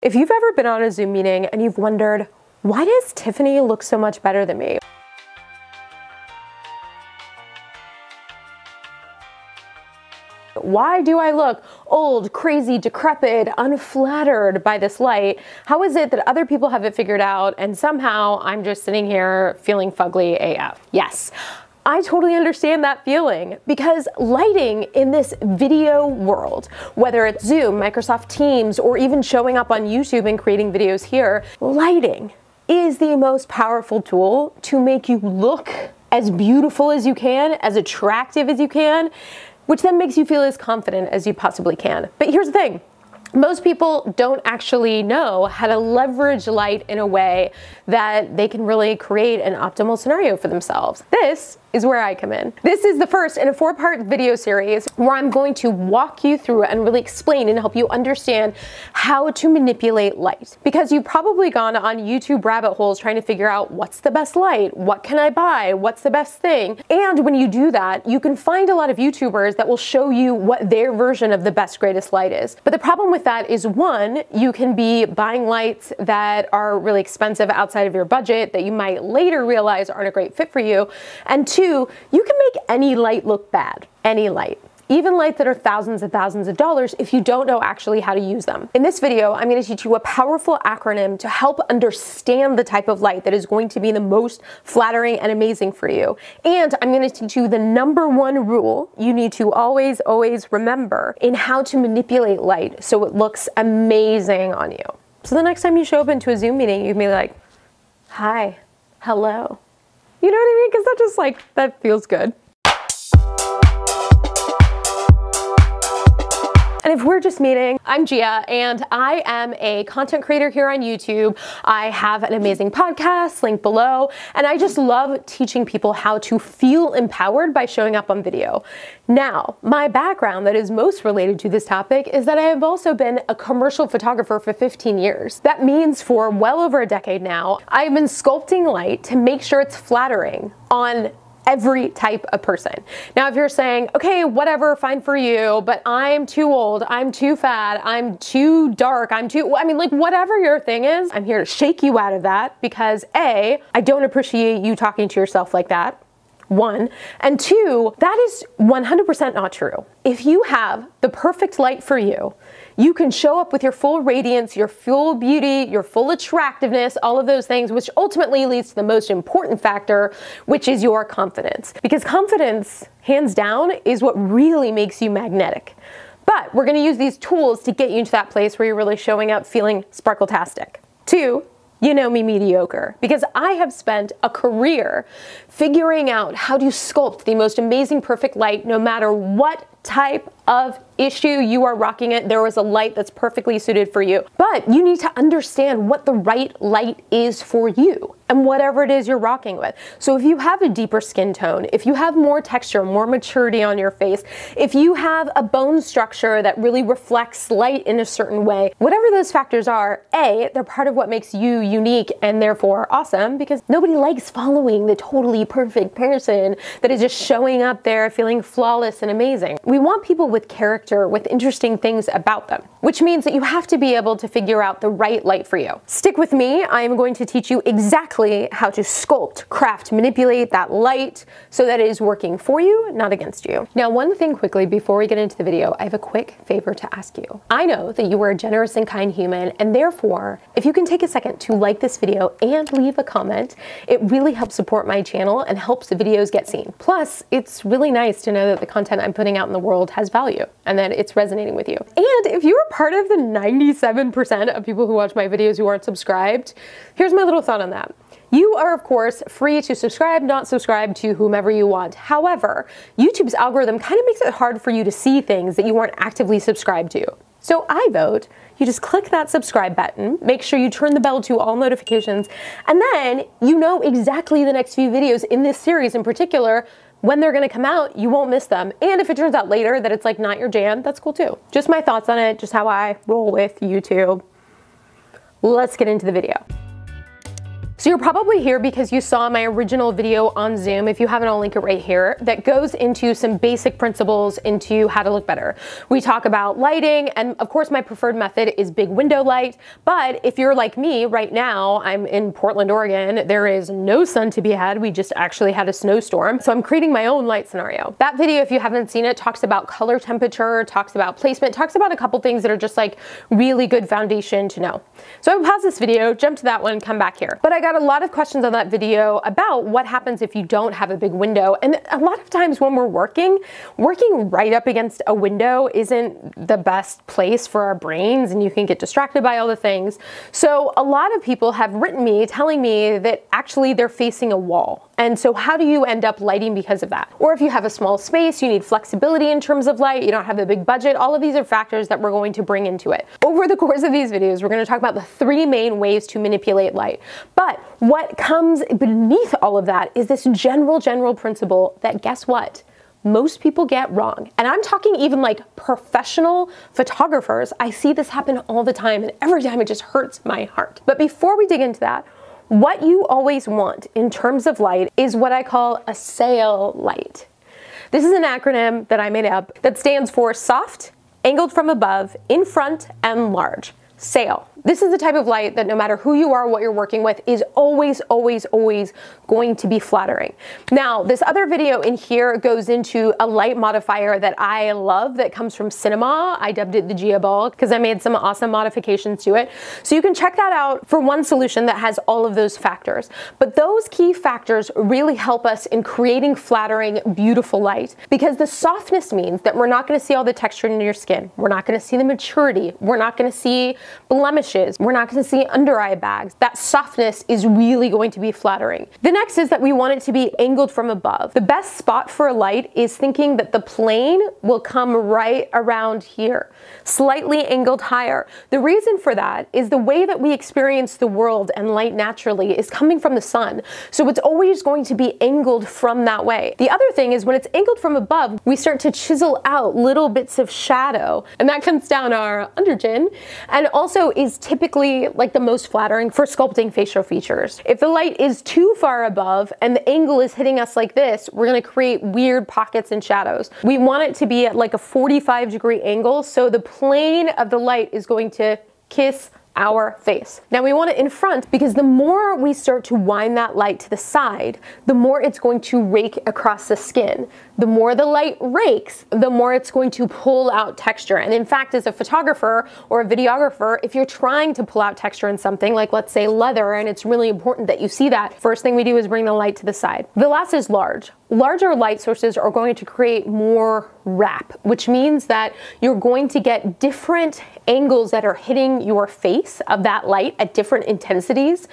If you've ever been on a Zoom meeting and you've wondered, why does Tiffany look so much better than me? Why do I look old, crazy, decrepit, unflattered by this light? How is it that other people have it figured out and somehow I'm just sitting here feeling fugly AF? Yes. I totally understand that feeling because lighting in this video world, whether it's Zoom, Microsoft Teams, or even showing up on YouTube and creating videos here, lighting is the most powerful tool to make you look as beautiful as you can, as attractive as you can, which then makes you feel as confident as you possibly can. But here's the thing. Most people don't actually know how to leverage light in a way that they can really create an optimal scenario for themselves. This is where I come in. This is the first in a 4-part video series where I'm going to walk you through and really explain and help you understand how to manipulate light. Because you've probably gone on YouTube rabbit holes trying to figure out what's the best light, what can I buy, what's the best thing. And when you do that, you can find a lot of YouTubers that will show you what their version of the best, greatest light is. But the problem with that is, one, you can be buying lights that are really expensive outside of your budget that you might later realize aren't a great fit for you. And two, you can make any light look bad. Any light. Even lights that are thousands and thousands of dollars if you don't know actually how to use them. In this video, I'm going to teach you a powerful acronym to help understand the type of light that is going to be the most flattering and amazing for you. And I'm going to teach you the #1 rule you need to always, always remember in how to manipulate light so it looks amazing on you. So the next time you show up into a Zoom meeting, you can be like, hi, hello. You know what I mean? Because that just that feels good. And if we're just meeting, I'm Gia, and I am a content creator here on YouTube. I have an amazing podcast, link below, and I just love teaching people how to feel empowered by showing up on video. Now, my background that is most related to this topic is that I have also been a commercial photographer for 15 years. That means for well over a decade now, I've been sculpting light to make sure it's flattering on every type of person. Now, if you're saying, okay, whatever, fine for you, but I'm too old, I'm too fat, I'm too dark, whatever your thing is, I'm here to shake you out of that because A, I don't appreciate you talking to yourself like that. 1, and 2, that is 100% not true. If you have the perfect light for you, you can show up with your full radiance, your full beauty, your full attractiveness, all of those things, which ultimately leads to the most important factor, which is your confidence. Because confidence, hands down, is what really makes you magnetic. But we're gonna use these tools to get you into that place where you're really showing up feeling sparkle-tastic. 2, you know me mediocre, because I have spent a career figuring out how to sculpt the most amazing perfect light no matter what type of issue you are rocking it. There is a light that's perfectly suited for you. But you need to understand what the right light is for you and whatever it is you're rocking with. So if you have a deeper skin tone, if you have more texture, more maturity on your face, if you have a bone structure that really reflects light in a certain way, whatever those factors are, A, they're part of what makes you unique and therefore awesome, because nobody likes following the totally perfect person that is just showing up there feeling flawless and amazing. We want people with character, with interesting things about them, which means that you have to be able to figure out the right light for you. Stick with me. I am going to teach you exactly how to sculpt, craft, manipulate that light so that it is working for you, not against you. Now, one thing quickly before we get into the video, I have a quick favor to ask you. I know that you are a generous and kind human, and therefore, if you can take a second to like this video and leave a comment, it really helps support my channel and helps the videos get seen. Plus, it's really nice to know that the content I'm putting out in the world has value and that it's resonating with you. And if you're part of the 97% of people who watch my videos who aren't subscribed, here's my little thought on that. You are, of course, free to subscribe, not subscribe to whomever you want. However, YouTube's algorithm kind of makes it hard for you to see things that you weren't actively subscribed to. So I vote you just click that subscribe button, make sure you turn the bell to all notifications, and then you know exactly the next few videos in this series in particular when they're gonna come out. You won't miss them. And if it turns out later that it's not your jam, that's cool too. Just my thoughts on it, just how I roll with YouTube. Let's get into the video. So you're probably here because you saw my original video on Zoom. If you haven't, I'll link it right here, that goes into some basic principles into how to look better. We talk about lighting, and of course my preferred method is big window light, but if you're like me right now, I'm in Portland, Oregon, there is no sun to be had. We just actually had a snowstorm, so I'm creating my own light scenario. That video, if you haven't seen it, talks about color temperature, talks about placement, talks about a couple things that are just like really good foundation to know. So I will pause this video, jump to that one, come back here. But I got a lot of questions on that video about what happens if you don't have a big window. And a lot of times when we're working right up against a window isn't the best place for our brains, and you can get distracted by all the things. So a lot of people have written me telling me that actually they're facing a wall. And so how do you end up lighting because of that? Or if you have a small space, you need flexibility in terms of light, you don't have a big budget, all of these are factors that we're going to bring into it. Over the course of these videos, we're going to talk about the 3 main ways to manipulate light. But what comes beneath all of that is this general principle that, guess what? Most people get wrong. And I'm talking even like professional photographers. I see this happen all the time, and every time it just hurts my heart. But before we dig into that, what you always want in terms of light is what I call a sail light. This is an acronym that I made up that stands for soft, angled from above, in front, and large. Sail. This is the type of light that no matter who you are, what you're working with, is always going to be flattering. Now, this other video in here goes into a light modifier that I love that comes from Cinema. I dubbed it the Gia Ball because I made some awesome modifications to it. So you can check that out for one solution that has all of those factors. But those key factors really help us in creating flattering, beautiful light, because the softness means that we're not going to see all the texture in your skin. We're not going to see the maturity. We're not going to see blemishes. We're not going to see under eye bags. That softness is really going to be flattering. The next is that we want it to be angled from above. The best spot for a light is thinking that the plane will come right around here, slightly angled higher. The reason for that is the way that we experience the world and light naturally is coming from the sun. So it's always going to be angled from that way. The other thing is when it's angled from above, we start to chisel out little bits of shadow, and that comes down our under chin, and also is typically like the most flattering for sculpting facial features. If the light is too far above and the angle is hitting us like this, we're going to create weird pockets and shadows. We want it to be at like a 45-degree angle, so the plane of the light is going to kiss our face. Now we want it in front because the more we start to wind that light to the side, the more it's going to rake across the skin. The more the light rakes, the more it's going to pull out texture. And in fact, as a photographer or a videographer, if you're trying to pull out texture in something like, let's say, leather, and it's really important that you see that, first thing we do is bring the light to the side. The last is large. Larger light sources are going to create more wrap, which means that you're going to get different angles that are hitting your face of that light at different intensities.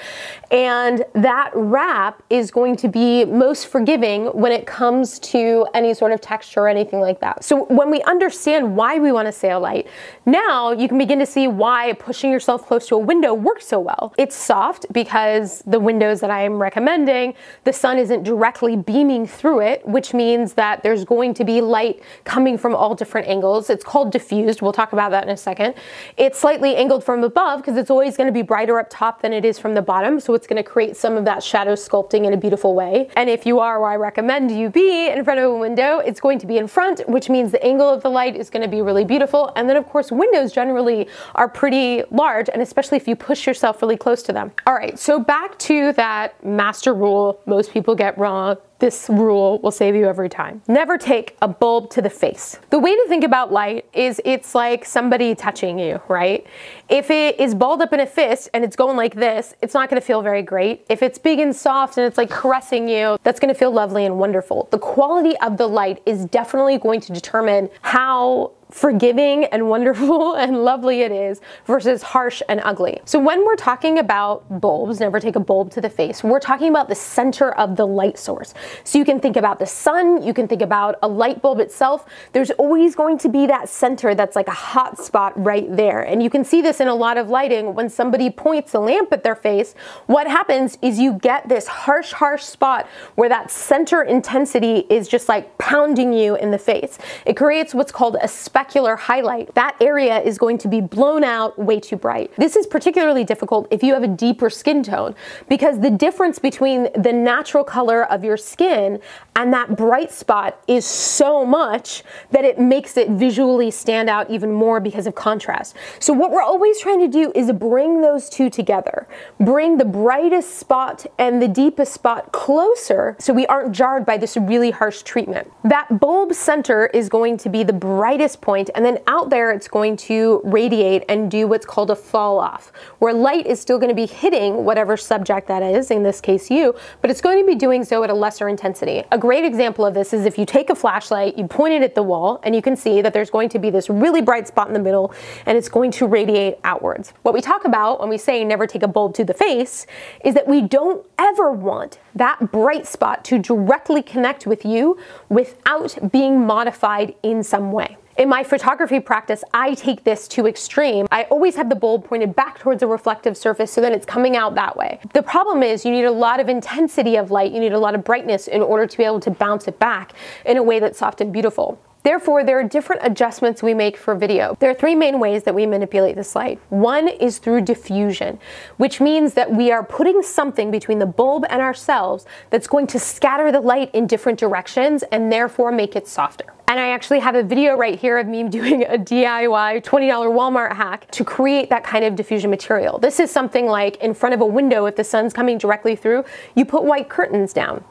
And that wrap is going to be most forgiving when it comes to any sort of texture or anything like that. So when we understand why we want to sail light, now you can begin to see why pushing yourself close to a window works so well. It's soft because the windows that I am recommending, the sun isn't directly beaming through it, which means that there's going to be light coming from all different angles. It's called diffused. We'll talk about that in a second. It's slightly angled from above because it's always going to be brighter up top than it is from the bottom, so it's going to create some of that shadow sculpting in a beautiful way. And if you are where I recommend you be, in front of a window, it's going to be in front, which means the angle of the light is going to be really beautiful. And then of course windows generally are pretty large, and especially if you push yourself really close to them. All right, so back to that master rule most people get wrong. This rule will save you every time. Never take a bulb to the face. The way to think about light is it's like somebody touching you, right? If it is balled up in a fist and it's going like this, it's not gonna feel very great. If it's big and soft and it's like caressing you, that's gonna feel lovely and wonderful. The quality of the light is definitely going to determine how forgiving and wonderful and lovely it is versus harsh and ugly. So when we're talking about bulbs, never take a bulb to the face, we're talking about the center of the light source. So you can think about the sun, you can think about a light bulb itself. There's always going to be that center that's like a hot spot right there. And you can see this in a lot of lighting. When somebody points a lamp at their face, what happens is you get this harsh spot where that center intensity is just like pounding you in the face. It creates what's called a specular specular highlight, that area is going to be blown out way too bright. This is particularly difficult if you have a deeper skin tone, because the difference between the natural color of your skin and that bright spot is so much that it makes it visually stand out even more because of contrast. So what we're always trying to do is bring those two together. Bring the brightest spot and the deepest spot closer so we aren't jarred by this really harsh treatment. That bulb center is going to be the brightest point, and then out there it's going to radiate and do what's called a fall off, where light is still going to be hitting whatever subject that is, in this case you, but it's going to be doing so at a lesser intensity. A great example of this is if you take a flashlight, you point it at the wall, and you can see that there's going to be this really bright spot in the middle, and it's going to radiate outwards. What we talk about when we say never take a bulb to the face is that we don't ever want that bright spot to directly connect with you without being modified in some way. In my photography practice, I take this to extreme. I always have the bulb pointed back towards a reflective surface so that it's coming out that way. The problem is you need a lot of intensity of light, you need a lot of brightness in order to be able to bounce it back in a way that's soft and beautiful. Therefore, there are different adjustments we make for video. There are three main ways that we manipulate this light. One is through diffusion, which means that we are putting something between the bulb and ourselves that's going to scatter the light in different directions and therefore make it softer. And I actually have a video right here of me doing a DIY $20 Walmart hack to create that kind of diffusion material. This is something like in front of a window, if the sun's coming directly through, you put white curtains down.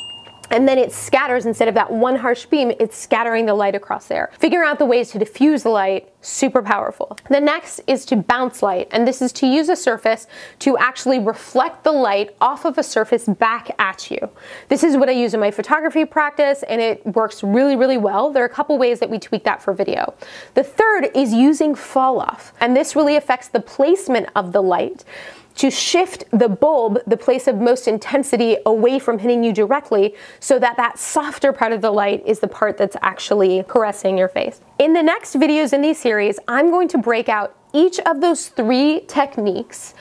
And then it scatters, instead of that one harsh beam, it's scattering the light across there. Figuring out the ways to diffuse the light, super powerful. The next is to bounce light, and this is to use a surface to actually reflect the light off of a surface back at you. This is what I use in my photography practice, and it works really, really well. There are a couple ways that we tweak that for video. The third is using fall off, and this really affects the placement of the light to shift the bulb, the place of most intensity, away from hitting you directly so that that softer part of the light is the part that's actually caressing your face. In the next videos in these series, I'm going to break out each of those three techniques,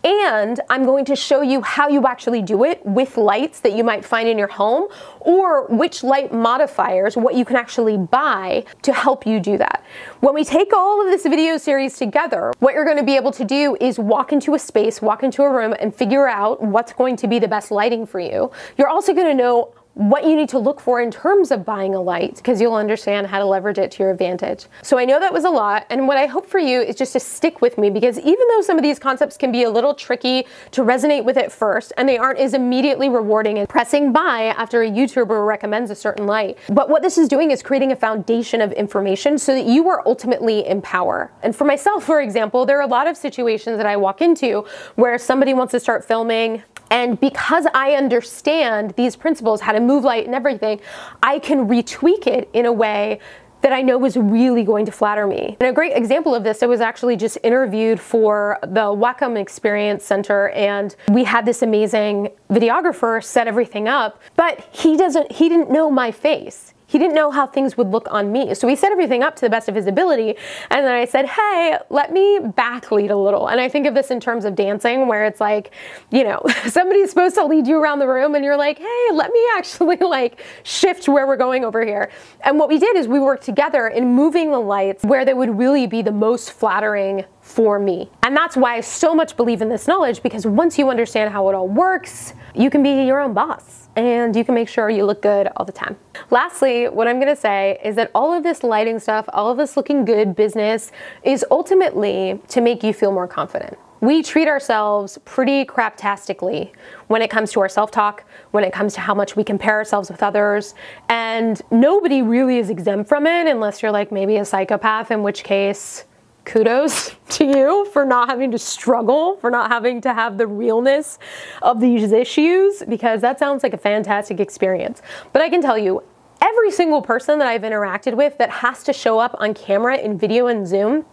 and I'm going to show you how you actually do it with lights that you might find in your home, or which light modifiers, what you can actually buy to help you do that. When we take all of this video series together, what you're going to be able to do is walk into a space, walk into a room, and figure out what's going to be the best lighting for you. You're also going to know what you need to look for in terms of buying a light, because you'll understand how to leverage it to your advantage. So I know that was a lot, and what I hope for you is just to stick with me, because even though some of these concepts can be a little tricky to resonate with at first, and they aren't as immediately rewarding as pressing buy after a YouTuber recommends a certain light, but what this is doing is creating a foundation of information so that you are ultimately in power. And for myself, for example, there are a lot of situations that I walk into where somebody wants to start filming, and because I understand these principles, how to move light and everything, I can retweak it in a way that I know is really going to flatter me. And a great example of this, I was actually just interviewed for the Wacom Experience Center, and we had this amazing videographer set everything up, but he didn't know my face. He didn't know how things would look on me. So he set everything up to the best of his ability. And then I said, hey, let me backlead a little. And I think of this in terms of dancing, where it's like, you know, somebody's supposed to lead you around the room and you're like, hey, let me actually like shift where we're going over here. And what we did is we worked together in moving the lights where they would really be the most flattering for me. And that's why I so much believe in this knowledge, because once you understand how it all works, you can be your own boss. And you can make sure you look good all the time. Lastly, what I'm gonna say is that all of this lighting stuff, all of this looking good business is ultimately to make you feel more confident. We treat ourselves pretty craptastically when it comes to our self-talk, when it comes to how much we compare ourselves with others, and nobody really is exempt from it unless you're like maybe a psychopath, in which case, kudos to you for not having to struggle, for not having to have the realness of these issues, because that sounds like a fantastic experience. But I can tell you, every single person that I've interacted with that has to show up on camera in video and Zoom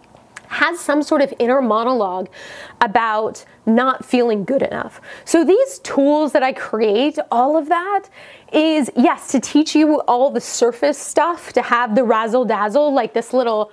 has some sort of inner monologue about not feeling good enough. So these tools that I create, all of that is, yes, to teach you all the surface stuff, to have the razzle dazzle, like this little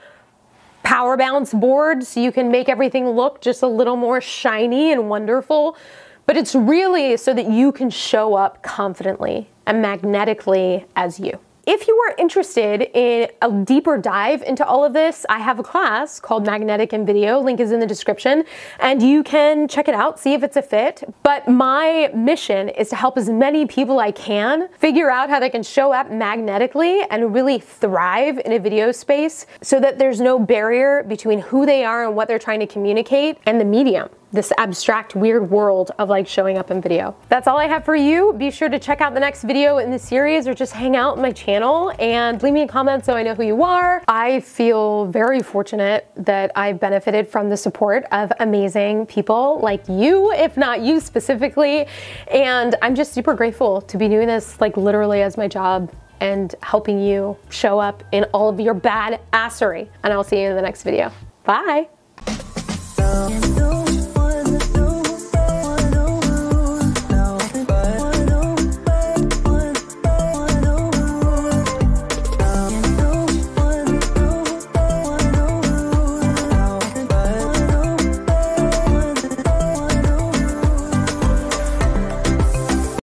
power balance board so you can make everything look just a little more shiny and wonderful. But it's really so that you can show up confidently and magnetically as you. If you are interested in a deeper dive into all of this, I have a class called Magnetic and Video. Link is in the description, and you can check it out, see if it's a fit. But my mission is to help as many people I can figure out how they can show up magnetically and really thrive in a video space so that there's no barrier between who they are and what they're trying to communicate and the medium. This abstract, weird world of like showing up in video. That's all I have for you. Be sure to check out the next video in the series or just hang out on my channel and leave me a comment so I know who you are. I feel very fortunate that I've benefited from the support of amazing people like you, if not you specifically. And I'm just super grateful to be doing this like literally as my job and helping you show up in all of your bad assery. And I'll see you in the next video. Bye.